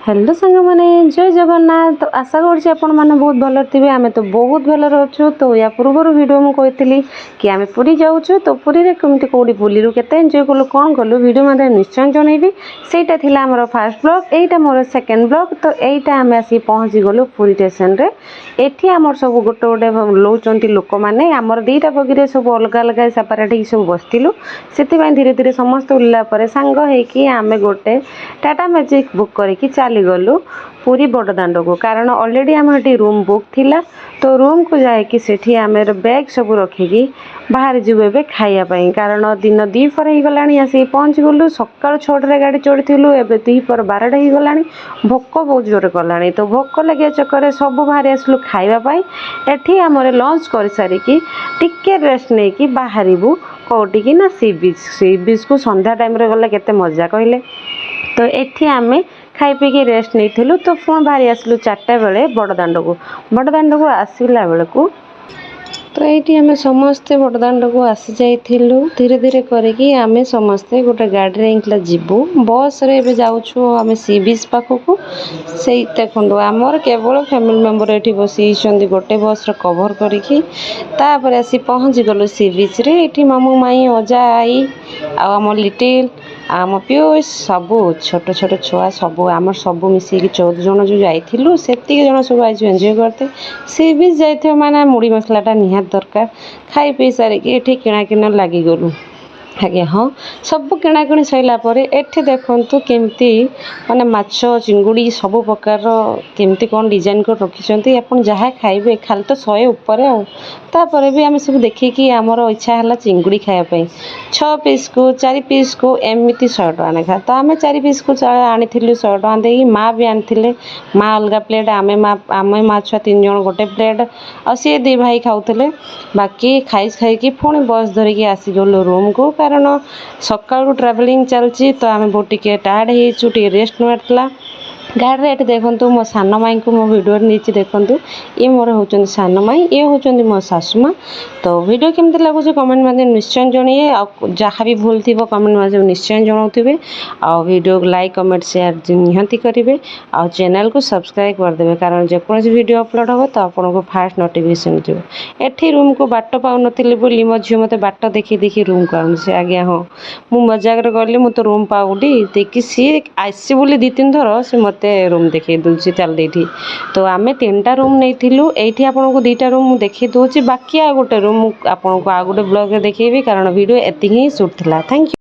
Hello सांग मैंने जय जगन्नाथ। तो आशा करुँच आपण मैंने बहुत भल थे। आम तो बहुत भल अच्छु। तो या पूर्व वीडियो मुझे कही कि आम पुरी जाऊँ। तो पुरी में कमी कौटी बुलू के एंजय कलु कौन कलु वीडियो मतलब निश्चय जनइबी। सेटा थिला हमर फर्स्ट ब्लॉग, एटा मोर सेकेंड ब्लॉग। तो एटा आम आसी पहुँची गलु पुरी स्टेशन रे। एठी आमर सब गोटे गोटे लौंट लोक मैंने आमर दीटा बगिरे सब अलग अलग सेपरेट सब बसलु। से धीरे धीरे समस्त उल्ला सांग होगी आम गोटे टाटा मैजिक बुक करके चली गलु पूरी बड़दाण्ड को। कारण ऑलरेडी आम ये रूम बुक थिला। तो रूम को जाकि सेठी आम बैग सब रखिकी बाहर जीव ए खायापाई। कारण दिन दीपर हो गला आसी पहुँच गलु। सकाल 6टार गाड़ी चढ़ीलु एवं दीपर 12टा हो गला। भोक बहुत जोर कला। तो भोक लगे चक्कर सब बाहर आसलु खावाई। एठी आमर लंच कर सारिकी टिके रेस्ट नहीं कि बाहरबू कौटिकी ना सी बीच को संध्या टाइम गले केते मजा कहले। तो एठी आमे खाई पीकी रेस्ट नहीं। तो पुणी बाहरी आसलु 4टा बेले बड़दाण्ड को आसला बेलू। तो ये आम समस्ते बड़दाण्ड को आसी जाइलु। धीरे धीरे करके आम समस्ते गोटे गाड़ी रे जीवु। बस रे जाऊँ आम सी बीच पाखक से देखु आमर केवल फैमिली मेम्बर ये बसी गोटे बस कभर करके आसी पहुँची गलु सी बीच रे। ये मामू माई अजा आई आम लिटिल आम पीयूष सबू छोट छोट छुआ सबू आम सबू मिसिकी 14 जन जो जाइलु से जन सब आज एंजय करते। सी बीच जाइए मैंने मुड़ी मसलाटा निहात दरकार। खाई पी सारिकी ये किणाकिण लगी गलु। आज्ञा हाँ सब किणाकिणी सरला एठी देखंतु केमती माने माछ चिंगुड़ी सब प्रकार केमती कौन डिजाइन कर रखिंट। आप जहाँ खाइबे खाली तो 100 ऊपर आपर भी आम सब देखिकी आमर इच्छा है चिंगुड़ी खायापाई। 6 पीस को 4 पीस को एमती 100 टका नेखा। तो आम 4 पीस को आनी 100 टका दे। माँ भी आनी माँ अलग प्लेट आम माँ छुआ 3 जन गोटे प्लेट आ सी 2 भाई खाऊले। बाकी खाई खाई पुणी बस धरिकी आसी गलु रूम को। कारण सकाळू ट्रावेलिंग चलती तो आम बहुत टे टायर्ड हो रेस्ट नाला गाड़ी ये देखो मो सान माई को मो वीडियो नहीं देखूँ। ये मोर होचंदी सान माई ये होचंदी मो सासुमा। तो वीडियो केमती लगुच कमेंट माध्यम निश्चय जनइए। जहाँ भी भूल थी कमेंट माध्यम निश्चय जनाऊे। आ वीडियो लाइक कमेंट शेयर निहाती करेंगे। आ चैनल को सब्सक्राइब करदे। कारण जेकोसी वीडियो अपलोड हो तो आपको फास्ट नोटिफिकेशन जो एठी रूम को बाट पाऊन बोली मो झील मत बाट देखी देखी रूम को आनुचे। आज्ञा हाँ मुझ मजाक गली मुझे रूम पाऊटी देखी सी आसी बोली 2-3 थर से मत रूम देखे दूसरी चल देठी। तो आम 3टा रूम नहीं ये आपको 2टा रूम देखे दूसरी। बाकी आ गोटे रूम आपको आ गोटे ब्लॉग देखी कारण वीडियो एति ही शूट थिला। Thank you.